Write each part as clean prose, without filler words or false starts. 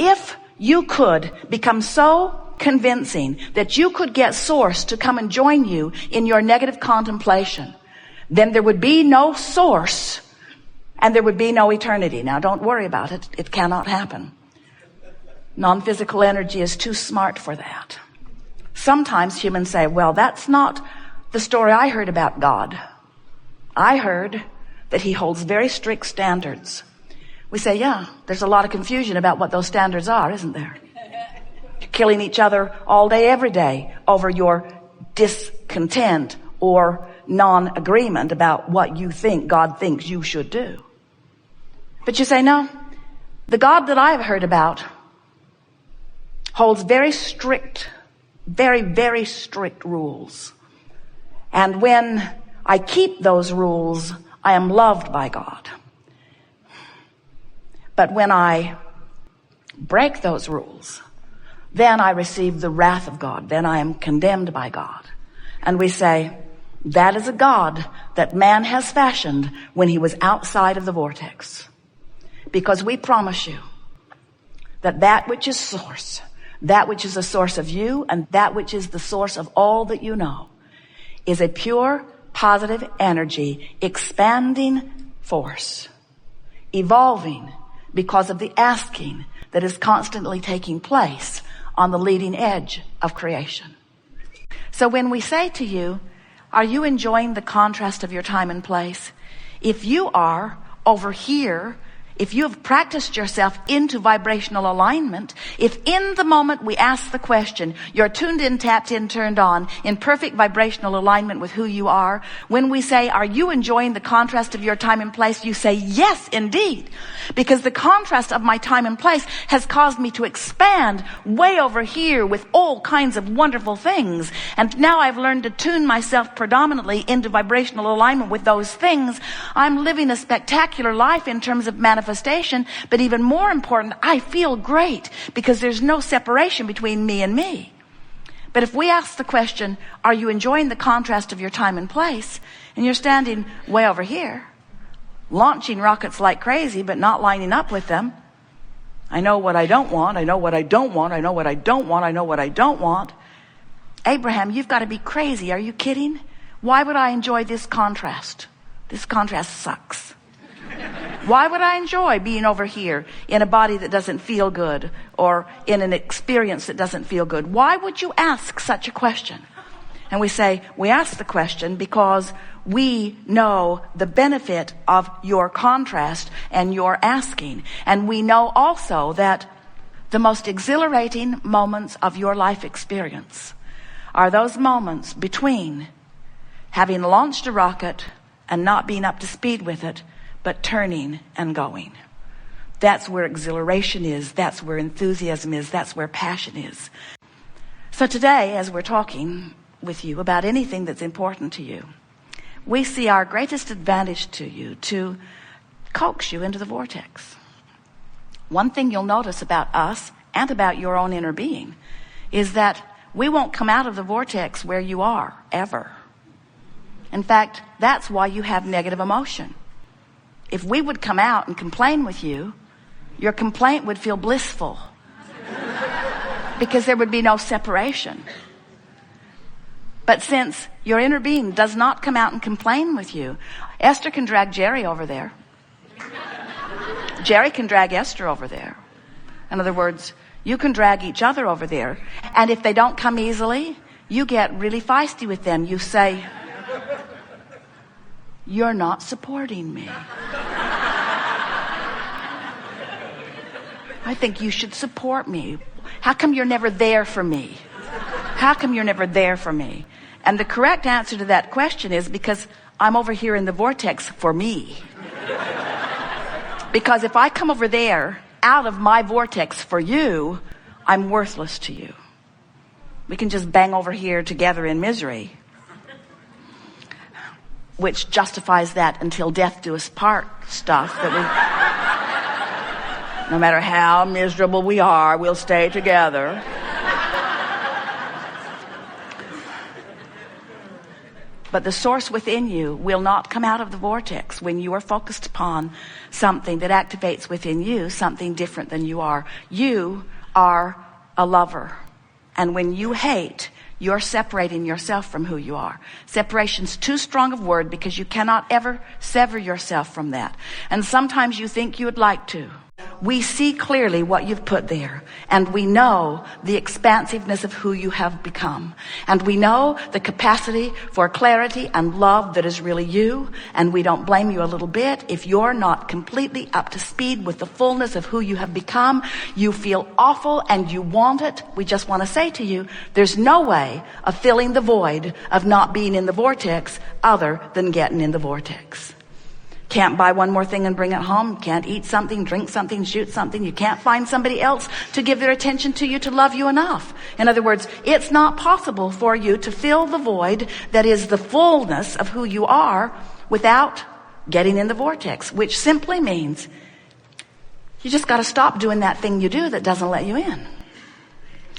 if you could become so convincing that you could get Source to come and join you in your negative contemplation, then there would be no Source and there would be no eternity. Now, don't worry about it. It cannot happen. Non-physical energy is too smart for that. Sometimes humans say, well, that's not the story I heard about God. I heard that he holds very strict standards. We say, yeah, there's a lot of confusion about what those standards are, isn't there? You're killing each other all day, every day over your discontent or non-agreement about what you think God thinks you should do. But you say, no, the God that I've heard about holds very strict, very, very strict rules. And when I keep those rules, I am loved by God. But when I break those rules, then I receive the wrath of God. Then I am condemned by God. And we say, that is a God that man has fashioned when he was outside of the vortex. Because we promise you that that which is Source, that which is the source of you, and that which is the source of all that you know, is a pure, positive energy, expanding force, evolving because of the asking that is constantly taking place on the leading edge of creation. So when we say to you, are you enjoying the contrast of your time and place? If you are over here, if you have practiced yourself into vibrational alignment, if in the moment we ask the question, you're tuned in, tapped in, turned on, in perfect vibrational alignment with who you are, when we say, are you enjoying the contrast of your time and place? You say, yes, indeed. Because the contrast of my time and place has caused me to expand way over here with all kinds of wonderful things. And now I've learned to tune myself predominantly into vibrational alignment with those things. I'm living a spectacular life in terms of manifestation. But even more important, I feel great because there's no separation between me and me. But if we ask the question, are you enjoying the contrast of your time and place? And you're standing way over here, launching rockets like crazy, but not lining up with them. I know what I don't want. I know what I don't want. I know what I don't want. I know what I don't want. Abraham, you've got to be crazy. Are you kidding? Why would I enjoy this contrast? This contrast sucks. Why would I enjoy being over here in a body that doesn't feel good or in an experience that doesn't feel good? Why would you ask such a question? And we say, we ask the question because we know the benefit of your contrast and your asking. And we know also that the most exhilarating moments of your life experience are those moments between having launched a rocket and not being up to speed with it, but turning and going. That's where exhilaration is. That's where enthusiasm is. That's where passion is. So today, as we're talking with you about anything that's important to you, we see our greatest advantage to you to coax you into the vortex. One thing you'll notice about us and about your own inner being is that we won't come out of the vortex where you are, ever. In fact, that's why you have negative emotion. If we would come out and complain with you, your complaint would feel blissful because there would be no separation. But since your inner being does not come out and complain with you, Esther can drag Jerry over there. Jerry can drag Esther over there. In other words, you can drag each other over there. And if they don't come easily, you get really feisty with them. You say, you're not supporting me. I think you should support me. How come you're never there for me? How come you're never there for me? And the correct answer to that question is because I'm over here in the vortex for me. Because if I come over there out of my vortex for you, I'm worthless to you. We can just bang over here together in misery, which justifies that until death do us part stuff that we, no matter how miserable we are, we'll stay together. But the source within you will not come out of the vortex when you are focused upon something that activates within you something different than you are. You are a lover. And when you hate, you're separating yourself from who you are. Separation's too strong of word because you cannot ever sever yourself from that. And sometimes you think you would like to. We see clearly what you've put there, and we know the expansiveness of who you have become, and we know the capacity for clarity and love that is really you, and we don't blame you a little bit if you're not completely up to speed with the fullness of who you have become. You feel awful and you want it. We just want to say to you, there's no way of filling the void of not being in the vortex other than getting in the vortex. Can't buy one more thing and bring it home. Can't eat something, drink something, shoot something. You can't find somebody else to give their attention to you, to love you enough. In other words, it's not possible for you to fill the void that is the fullness of who you are without getting in the vortex, which simply means you just got to stop doing that thing you do that doesn't let you in.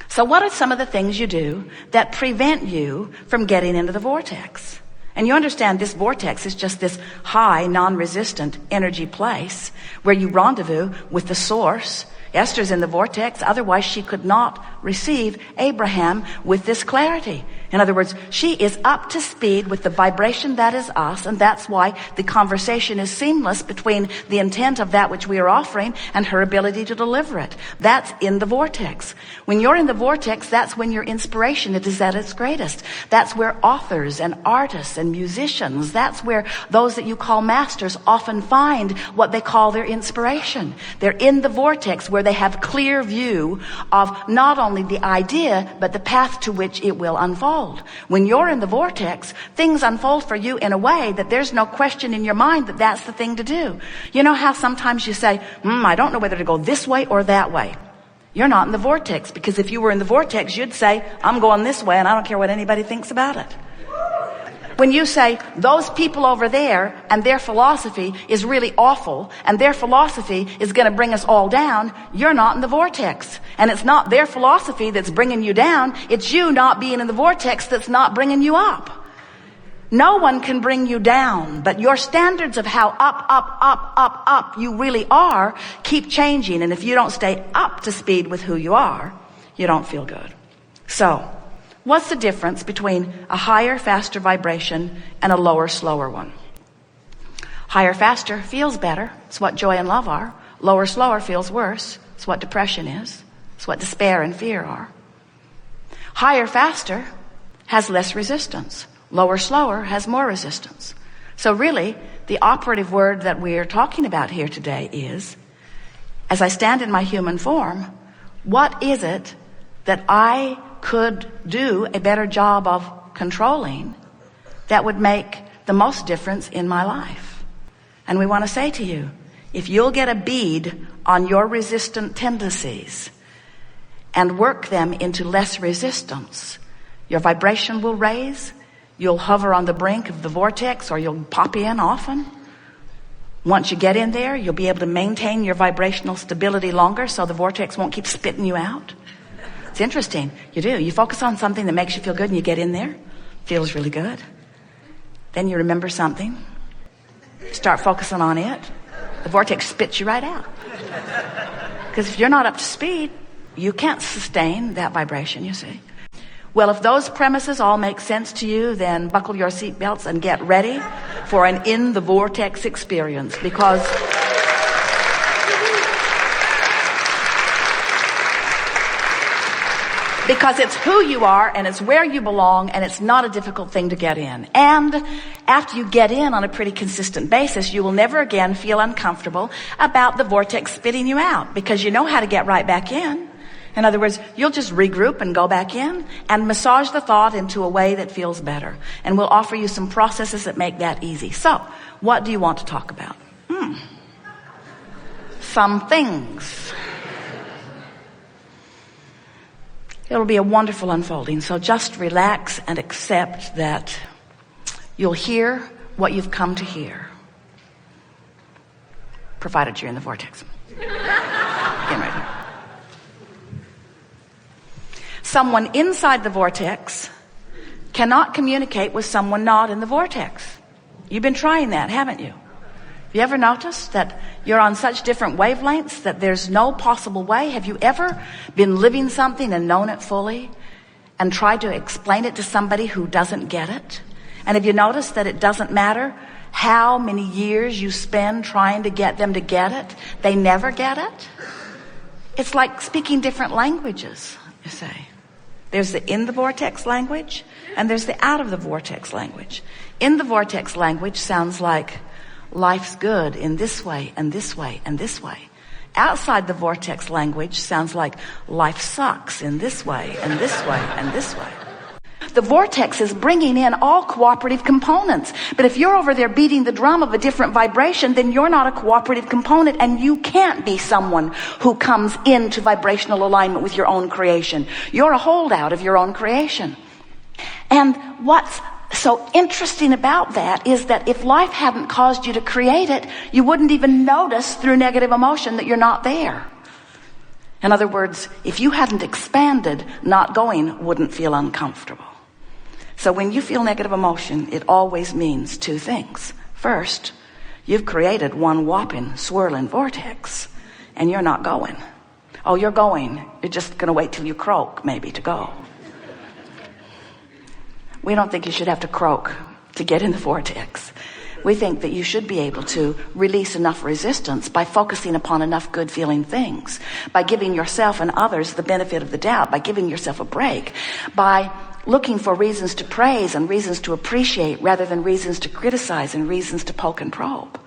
So what are some of the things you do that prevent you from getting into the vortex? And you understand this vortex is just this high, non-resistant energy place where you rendezvous with the source. Esther's in the vortex, otherwise she could not receive Abraham with this clarity. In other words, she is up to speed with the vibration that is us, and that's why the conversation is seamless between the intent of that which we are offering and her ability to deliver it. That's in the vortex. When you're in the vortex, that's when your inspiration is at its greatest. That's where authors and artists and musicians, that's where those that you call masters often find what they call their inspiration. They're in the vortex where they have clear view of not only the idea, but the path to which it will unfold. When you're in the vortex, things unfold for you in a way that there's no question in your mind that that's the thing to do. You know how sometimes you say, I don't know whether to go this way or that way. You're not in the vortex, because if you were in the vortex, you'd say, I'm going this way and I don't care what anybody thinks about it. When you say, those people over there and their philosophy is really awful and their philosophy is going to bring us all down, you're not in the vortex. And it's not their philosophy that's bringing you down. It's you not being in the vortex that's not bringing you up. No one can bring you down, but your standards of how up you really are keep changing. And if you don't stay up to speed with who you are, you don't feel good. So, what's the difference between a higher, faster vibration and a lower, slower one? Higher, faster feels better. It's what joy and love are. Lower, slower feels worse. It's what depression is. It's what despair and fear are. Higher, faster has less resistance. Lower, slower has more resistance. So really, the operative word that we're talking about here today is, as I stand in my human form, what is it that I could do a better job of controlling that would make the most difference in my life? And we want to say to you, if you'll get a bead on your resistant tendencies and work them into less resistance, your vibration will raise. You'll hover on the brink of the vortex, or you'll pop in often. Once you get in there, you'll be able to maintain your vibrational stability longer so the vortex won't keep spitting you out. It's interesting. You do. You focus on something that makes you feel good and you get in there. Feels really good. Then you remember something. Start focusing on it. The vortex spits you right out. Because if you're not up to speed, you can't sustain that vibration, you see. Well, if those premises all make sense to you, then buckle your seatbelts and get ready for an in the vortex experience, because it's who you are and it's where you belong, and it's not a difficult thing to get in. And after you get in on a pretty consistent basis, you will never again feel uncomfortable about the vortex spitting you out, because you know how to get right back in. In other words, you'll just regroup and go back in and massage the thought into a way that feels better. And we'll offer you some processes that make that easy. So, what do you want to talk about? Some things. It'll be a wonderful unfolding. So just relax and accept that you'll hear what you've come to hear. Provided you're in the vortex. Get ready. Someone inside the vortex cannot communicate with someone not in the vortex. You've been trying that, haven't you? Have you ever noticed that you're on such different wavelengths that there's no possible way? Have you ever been living something and known it fully and tried to explain it to somebody who doesn't get it? And have you noticed that it doesn't matter how many years you spend trying to get them to get it? They never get it. It's like speaking different languages, you say. There's the in the vortex language and there's the out of the vortex language. In the vortex language sounds like life's good in this way and this way and this way. Outside the vortex language sounds like life sucks in this way and this way and this way. The vortex is bringing in all cooperative components. But if you're over there beating the drum of a different vibration, then you're not a cooperative component, and you can't be someone who comes into vibrational alignment with your own creation. You're a holdout of your own creation. And what's so interesting about that is that if life hadn't caused you to create it, you wouldn't even notice through negative emotion that you're not there. In other words, if you hadn't expanded, not going wouldn't feel uncomfortable. So when you feel negative emotion, it always means two things. First, you've created one whopping swirling vortex, and you're not going. Oh, you're going. You're just going to wait till you croak, maybe, to go. We don't think you should have to croak to get in the vortex. We think that you should be able to release enough resistance by focusing upon enough good feeling things, by giving yourself and others the benefit of the doubt, by giving yourself a break, by looking for reasons to praise and reasons to appreciate rather than reasons to criticize and reasons to poke and probe.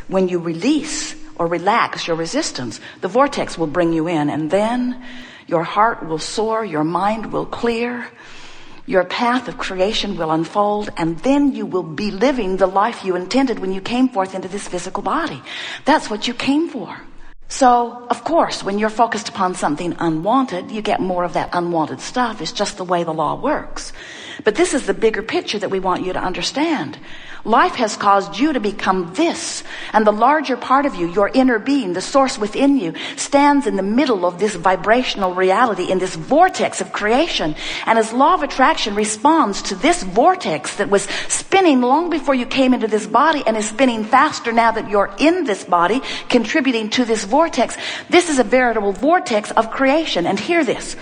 When you release or relax your resistance, the vortex will bring you in, and then your heart will soar, your mind will clear, your path of creation will unfold, and then you will be living the life you intended when you came forth into this physical body. That's what you came for. So, of course, when you're focused upon something unwanted, you get more of that unwanted stuff. It's just the way the law works. But this is the bigger picture that we want you to understand. Life has caused you to become this, and the larger part of you, your inner being, the source within you, stands in the middle of this vibrational reality, in this vortex of creation. And as law of attraction responds to this vortex that was spinning long before you came into this body and is spinning faster now that you're in this body, contributing to this vortex, this is a veritable vortex of creation. And hear this,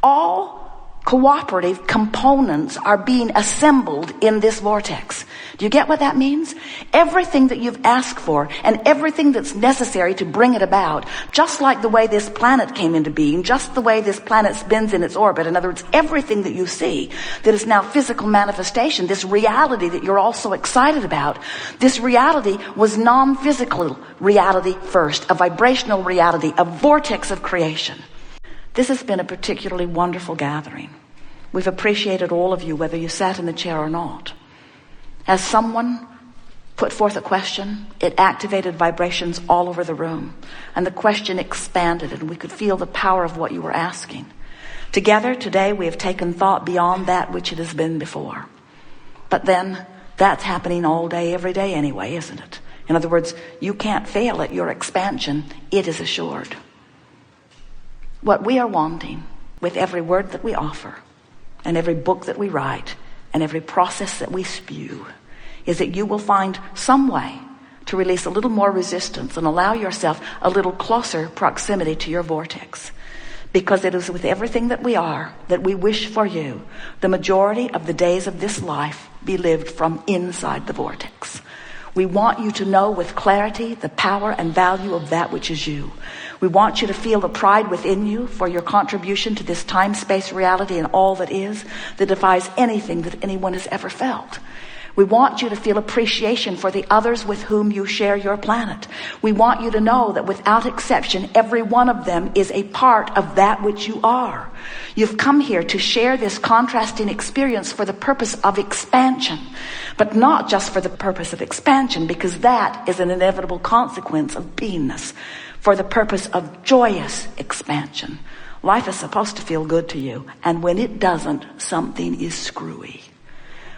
all cooperative components are being assembled in this vortex. Do you get what that means? Everything that you've asked for and everything that's necessary to bring it about, just like the way this planet came into being, just the way this planet spins in its orbit. In other words, everything that you see that is now physical manifestation, this reality that you're all so excited about, this reality was non-physical reality first, a vibrational reality, a vortex of creation. This has been a particularly wonderful gathering. We've appreciated all of you, whether you sat in the chair or not. As someone put forth a question, it activated vibrations all over the room. And the question expanded, and we could feel the power of what you were asking. Together, today, we have taken thought beyond that which it has been before. But then, that's happening all day, every day anyway, isn't it? In other words, you can't fail at your expansion. It is assured. What we are wanting with every word that we offer and every book that we write and every process that we spew is that you will find some way to release a little more resistance and allow yourself a little closer proximity to your vortex. Because it is with everything that we are that we wish for you the majority of the days of this life be lived from inside the vortex. We want you to know with clarity the power and value of that which is you. We want you to feel the pride within you for your contribution to this time-space reality and all that is, that defies anything that anyone has ever felt. We want you to feel appreciation for the others with whom you share your planet. We want you to know that without exception, every one of them is a part of that which you are. You've come here to share this contrasting experience for the purpose of expansion, but not just for the purpose of expansion, because that is an inevitable consequence of beingness, for the purpose of joyous expansion. Life is supposed to feel good to you, and when it doesn't, something is screwy.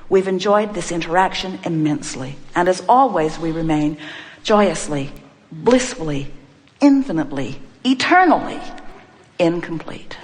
We've enjoyed this interaction immensely, and as always, we remain joyously, blissfully, infinitely, eternally incomplete.